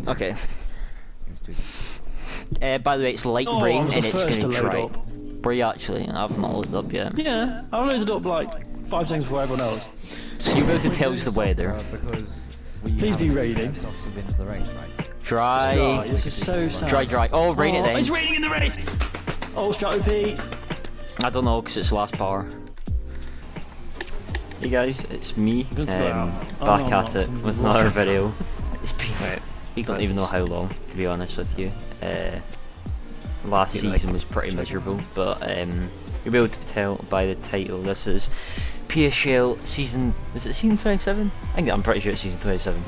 Okay. By the way, it's light rain and it's going to dry. Were you actually? I've not loaded up yet. Yeah, I loaded up like 5 seconds before everyone else. So you'll be able to tell us the weather. Please be raining. Dry. This is so sad. Dry. Oh, rain at the end. It's raining in the race! Oh, Strat OP. I don't know, because it's last power. Hey guys, it's me, back at it with another video. It's been, we don't even know how long, to be honest with you. Last season was pretty miserable, but you'll be able to tell by the title. This is PSGL season, is it season 27? I'm pretty sure it's season 27.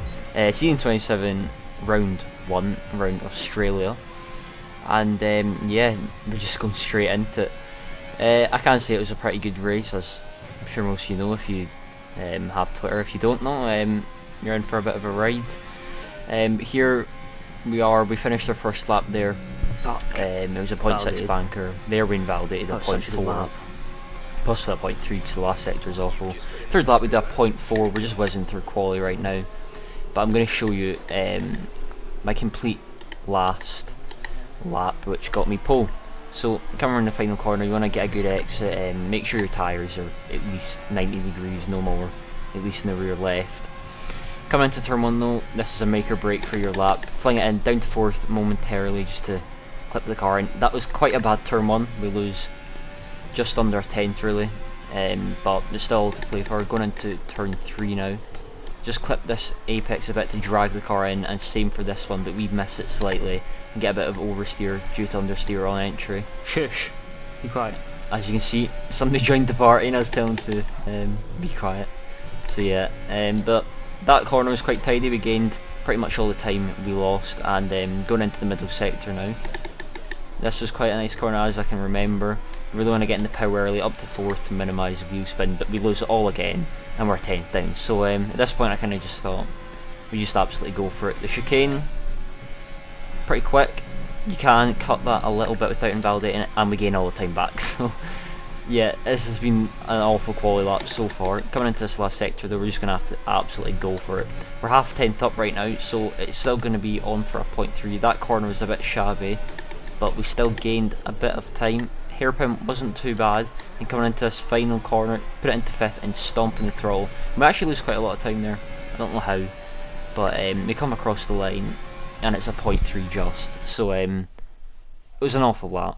Season 27, round 1, around Australia. And yeah, we're just going straight into it. I can say it was a pretty good race, as I'm sure most of you know if you have Twitter. If you don't know, you're in for a bit of a ride. Here we are, we finished our first lap there. It was a 0.6 banker. There we invalidated a 0.4. Possibly a 0.3 because the last sector is awful. Third lap we did a 0.4, we're just whizzing through quali right now. But I'm going to show you my complete last lap, which got me pole. So come around the final corner, you want to get a good exit and make sure your tyres are at least 90 degrees, no more, at least in the rear left. Come into turn 1 though, this is a make or break for your lap. Fling it in, down to 4th momentarily just to clip the car in. That was quite a bad turn 1, we lose just under a 10th really, but there's still all to play for. Going into turn 3 now. Just clip this apex a bit to drag the car in, and same for this one, but we miss it slightly and get a bit of oversteer due to understeer on entry. Shush! Be quiet. As you can see, somebody joined the party and I was telling them to be quiet. So yeah, but that corner was quite tidy. We gained pretty much all the time we lost, and going into the middle sector now. This was quite a nice corner as I can remember. Really want to get in the power early, up to 4th to minimise wheel spin, but we lose it all again, and we're 10th down. So at this point I kind of just thought, we just absolutely go for it. The chicane, pretty quick. You can cut that a little bit without invalidating it, and we gain all the time back. So yeah, this has been an awful quality lap so far. Coming into this last sector though, we're just going to have to absolutely go for it. We're half 10th up right now, so it's still going to be on for a 0.3. That corner was a bit shabby, but we still gained a bit of time. Hairpin wasn't too bad, and coming into this final corner, put it into 5th and stomping the throttle. We actually lose quite a lot of time there, I don't know how, but we come across the line and it's a 0.3 just, so it was an awful lap.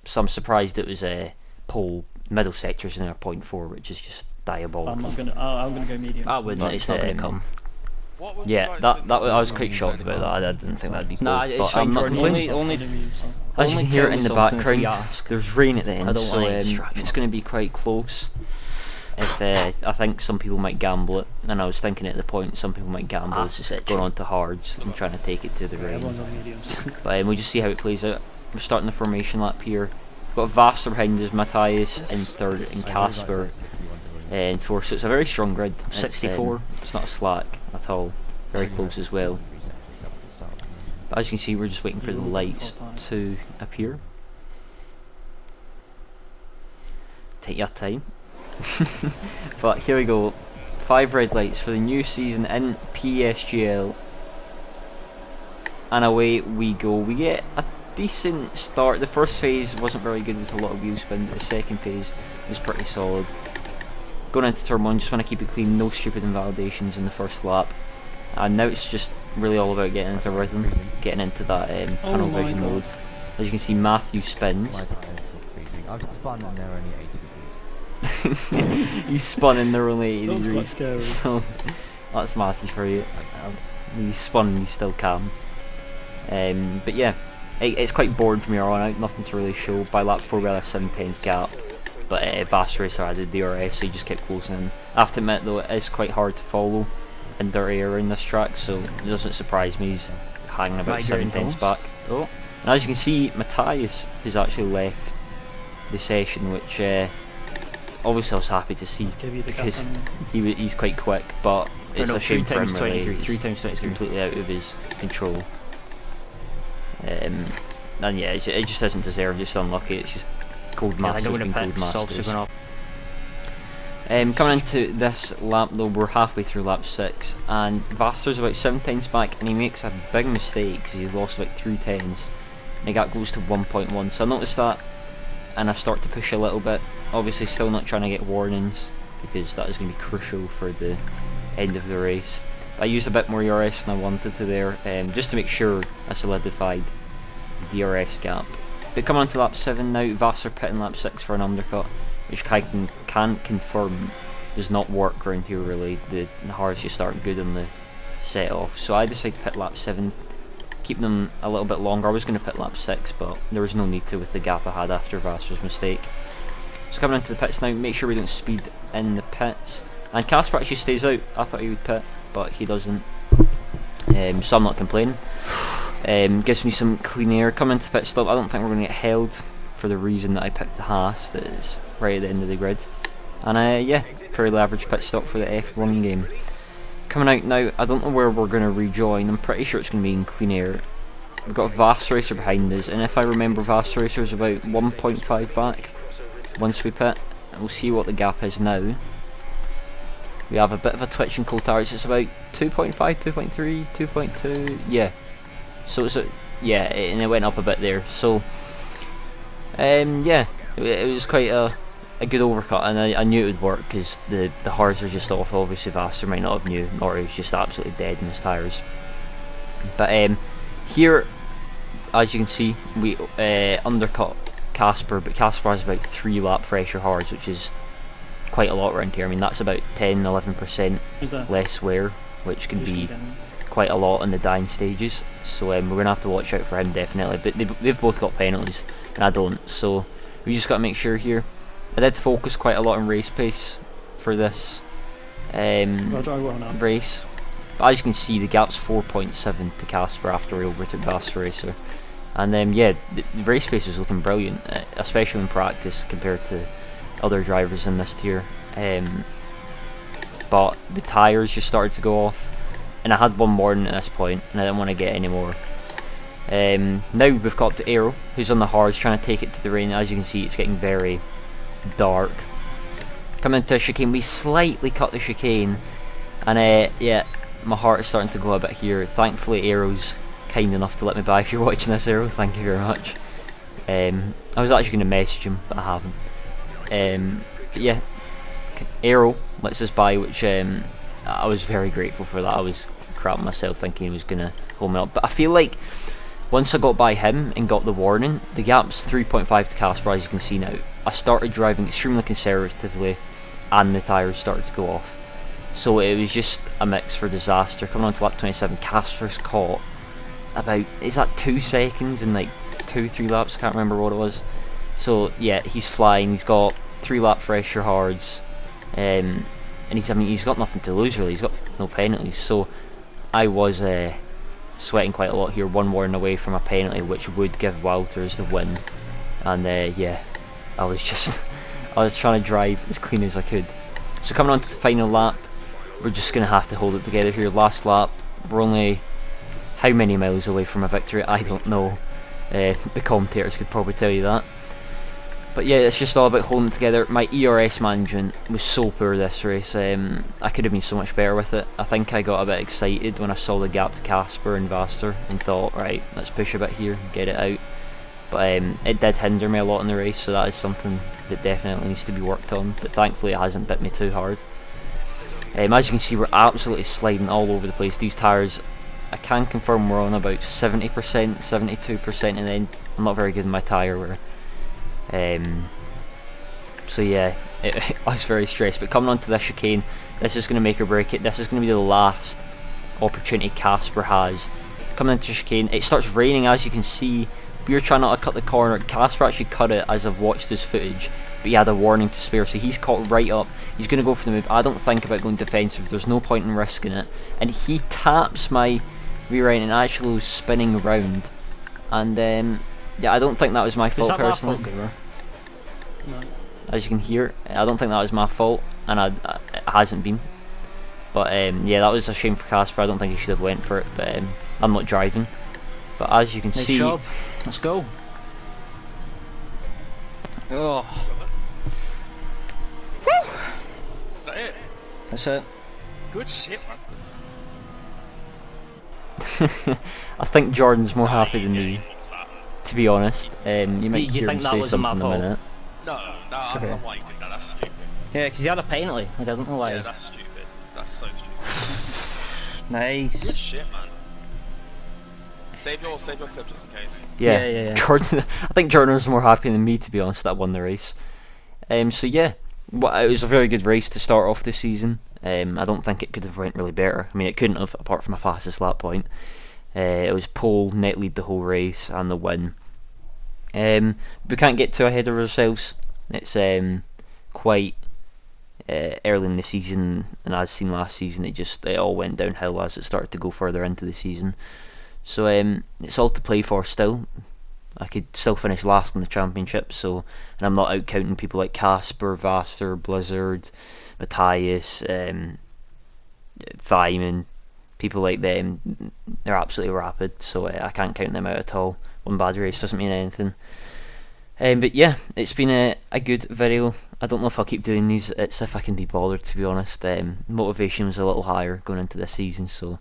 So I'm surprised it was a pole middle sectors in our 0.4, which is just diabolical. I'm gonna go medium. I wouldn't, it's not going to come. Yeah, I was quite shocked about that. I didn't think that'd be cool. Nah, but I'm not complaining. As you can hear it in the background, there's rain at the end, so it's going to be quite close. If I think some people might gamble it, and I was thinking at the point some people might gamble going on to hards and trying to take it to the rain. But we'll just see how it plays out. We're starting the formation lap here. We've got Vassar behind us, Matthias in 3rd, and Casper in 4th. So it's a very strong grid. 64. It's not a slack at all. Very close as well. But as you can see, we're just waiting for the lights to appear. Take your time. But here we go. 5 red lights for the new season in PSGL. And away we go. We get a decent start. The first phase wasn't very good with a lot of wheel spin, but the second phase was pretty solid. Going into turn 1, just want to keep it clean, no stupid invalidations in the first lap. And now it's just really all about getting into rhythm, getting into that tunnel vision mode. As you can see, Matthew spins. I've spun and they're only 80 degrees. He's spun and they're only 80 That's degrees. quite scary. So that's Matthew for you. He's spun and he's still calm. But yeah, it's quite boring from here on out, nothing to really show. By lap 4 we had a 7/10 gap. But Vast Racer added DRS, so you just kept closing in. I have to admit though, it is quite hard to follow in dirty around this track, so it doesn't surprise me he's hanging about 7/10 back. Oh, and as you can see, Matthias has actually left the session, which obviously I was happy to see because he's quite quick, but it's a shame for him really. 3 times 20 is completely out of his control. And yeah, it just isn't deserved, just unlucky. It's just Cold Masters being Cold Masters. Coming into this lap though, we're halfway through lap 6, and Vaster's about 7 tenths back, and he makes a big mistake because he's lost like 3 tenths. And the gap goes to 1.1, so I noticed that, and I start to push a little bit. Obviously still not trying to get warnings, because that is going to be crucial for the end of the race. I used a bit more ERS than I wanted to there, just to make sure I solidified the DRS gap. But coming on to lap 7 now, Vassar pitting lap 6 for an undercut, which I can confirm does not work around here really. The hards just aren't good on the set off. So I decided to pit lap 7, keep them a little bit longer. I was going to pit lap 6, but there was no need to with the gap I had after Vassar's mistake. So coming into the pits now, make sure we don't speed in the pits. And Casper actually stays out. I thought he would pit, but he doesn't. So I'm not complaining. Gives me some clean air. Coming into the pit stop, I don't think we're going to get held for the reason that I picked the Haas that is right at the end of the grid. And yeah, fairly average pit stop for the F1 game. Coming out now, I don't know where we're going to rejoin. I'm pretty sure it's going to be in clean air. We've got a Vast Racer behind us, and if I remember, Vast Racer is about 1.5 back once we pit. We'll see what the gap is now. We have a bit of a twitch in Coltars. It's about 2.5, 2.3, 2.2, yeah. So it's yeah, and it went up a bit there. So yeah, it was quite a good overcut, and I knew it would work because the hards are just off. Obviously Vassar might not have knew, or he was just absolutely dead in his tyres. But here, as you can see, we undercut Casper, but Casper has about 3 lap fresher hards, which is quite a lot around here. I mean, that's about 10-11% less wear, which can be quite a lot in the dying stages. So we're going to have to watch out for him definitely, but they've both got penalties and I don't, so we just got to make sure here. I did focus quite a lot on race pace for this race, but as you can see the gap's 4.7 to Casper after we overtook Vast Racer. And yeah, the race pace is looking brilliant, especially in practice compared to other drivers in this tier. But the tyres just started to go off, and I had one warning at this point, and I didn't want to get any more. Now we've got up to Aero, who's on the hards trying to take it to the rain. As you can see, it's getting very dark. Coming into a chicane, we slightly cut the chicane, and yeah, my heart is starting to go a bit here. Thankfully Aero's kind enough to let me by. If you're watching this, Aero, thank you very much. I was actually going to message him, but I haven't. But yeah, Aero lets us by, which I was very grateful for that. I was crapping myself thinking he was going to hold me up, but I feel like once I got by him and got the warning, the gap's 3.5 to Casper, as you can see now. I started driving extremely conservatively, and the tyres started to go off. So it was just a mix for disaster. Coming on to lap 27, Casper's caught about, is that 2 seconds in like 2-3 laps? I can't remember what it was. So yeah, he's flying. He's got 3 lap fresher hards, and he's got nothing to lose really. He's got no penalties. So I was sweating quite a lot here, one warning away from a penalty, which would give Walters the win. And yeah, I was trying to drive as clean as I could. So coming on to the final lap, we're just gonna have to hold it together here. Last lap, we're only how many miles away from a victory? I don't know. The commentators could probably tell you that. But yeah, it's just all about holding it together. My ERS management was so poor this race. I could have been so much better with it. I think I got a bit excited when I saw the gap to Casper and Vaster and thought, right, let's push a bit here, get it out. But it did hinder me a lot in the race, so that is something that definitely needs to be worked on. But thankfully it hasn't bit me too hard. As you can see, we're absolutely sliding all over the place. These tyres, I can confirm we're on about 70%, 72%, and then I'm not very good in my tyre wear. So yeah, I was very stressed. But coming onto this chicane, this is going to make or break it. This is going to be the last opportunity Casper has. Coming into the chicane, it starts raining, as you can see. We were trying not to cut the corner. Casper actually cut it as I've watched his footage, but he had a warning to spare, so he's caught right up. He's going to go for the move. I don't think about going defensive. There's no point in risking it. And he taps my rear end and actually was spinning around. And yeah, I don't think that was my fault personally. No. As you can hear, I don't think that was my fault, and it hasn't been. But yeah, that was a shame for Casper. I don't think he should have went for it, but I'm not driving. But as you can see, job. Let's go. Oh. That's it. Good shit, man. I think Jordan's more happy than Yeah, me, he thinks that. to be honest. You might you hear think him that say wasn't my something in a fault? minute. No, I don't know why you did that. That's stupid. Yeah, because he had a penalty. I don't know why. Yeah, that's stupid. That's so stupid. Nice. Good shit, man. Save your clip just in case. Yeah. Jordan. I think Jordan was more happy than me, to be honest, that I won the race. So yeah, it was a very good race to start off this season. I don't think it could have went really better. I mean, it couldn't have, apart from a fastest lap point. It was pole, net lead the whole race, and the win. We can't get too ahead of ourselves. It's quite early in the season, and as seen last season, it all went downhill as it started to go further into the season. So it's all to play for still. I could still finish last in the championship, and I'm not out counting people like Casper, Vaster, Blizzard, Matthias, Thyman, people like them. They're absolutely rapid, so I can't count them out at all. One bad race doesn't mean anything. But yeah, it's been a good video. I don't know if I'll keep doing these. It's if I can be bothered, to be honest. Motivation was a little higher going into this season, so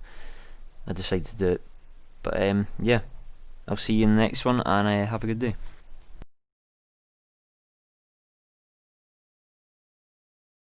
I decided to do it. But yeah, I'll see you in the next one, and have a good day.